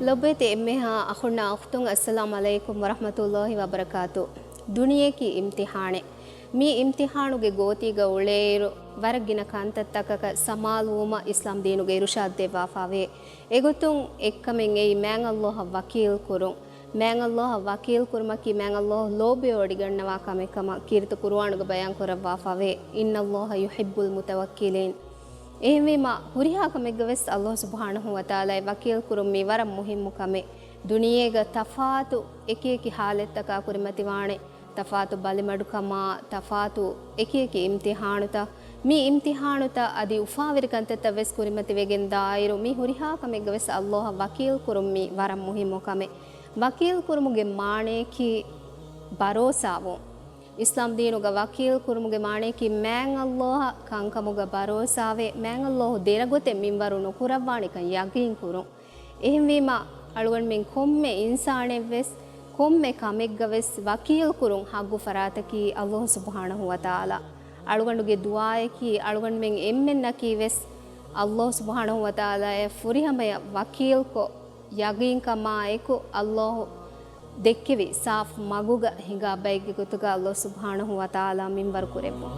ලොබ්බේතේ එම්මෙහා අහුන්නා අඛ්තුන් අස්සලාමු අලයිකුම් වරහ්මතුල්ලාහි වබරකාතු දුනියේකි ඉම්තිහානේ මේ ඉම්තිහානුගේ ගෝතිග උලේරු වරගින කාන්තත්තකක සමාලුම ඉස්ලාම් දීනුගේ ඉරුෂාද් දෙවාෆාවේ එගොතුන් එක්කමෙන් එයි මෑන් අල්ලාහ් වකීල් කුරුන් මෑන් අල්ලාහ් වකීල් කුරුමකි මෑන් අල්ලාහ් ලෝබේ ඔඩිගන්නවා කමකම කීර්ත කුර්ආනුගේ බයන් කරවාෆාවේ ඉන්නල්ලාහ් යුහිබ්බුල් මුතවක්කිලින් එහෙමම හුරිහාකමෙග්ගවෙස් අල්ලාහ් සුබ්හානහු වතාලා වකීල් කුරුම් මේ වර මුහිම්මු කමේ දුනියේග තෆාතු එකේකි හාලෙත්තක කුරිමතිවාණේ තෆාතු බලිමඩුකම තෆාතු එකේකි ඉම්තිහානුත මේ ඉම්තිහානුත අදි උෆාවිරකන්තත වෙස් කුරිමති වෙගෙන් දායිරු මේ හුරිහාකමෙග්ගවෙස් අල්ලාහ් වකීල් කුරුම් මේ වර මුහිම්මු කමේ වකීල් කුරුමුගේ මාණේකි බරෝසාවෝ ඉස්ලාම් දීනුග වකීල් කුරුමුගේ මාණේකි මෑන් අල්ලාහ් කංකමුග බරෝසාවේ මෑන් අල්ලාහ් දෙරගොතේ මින්වරු නුකුරවාණිකන් යගින් කුරුන් එහෙම වීම අලුවන් මෙන් කොම්මේ ඉන්සානේ වෙස් කොම්මේ කමෙග්ගවෙස් වකීල් කුරුන් හග්ගු ෆරාතකි අල්ලාහ් සුබ්හානහු වතාලා අලුගණුගේ දුආයකි අලුගන් මෙන් එම්මෙන්නකි වෙස් අල්ලාහ් සුබ්හානහු වතාලා ෆුරිහමය වකීල් කො යගින් කමා එකු අල්ලාහ් දෙක්කෙවි සාෆ් මගුග හිඟා බයිග ගොතුග අල්ලාහ් සුබ්හානහු වතාලා මින්වර කුරෙමු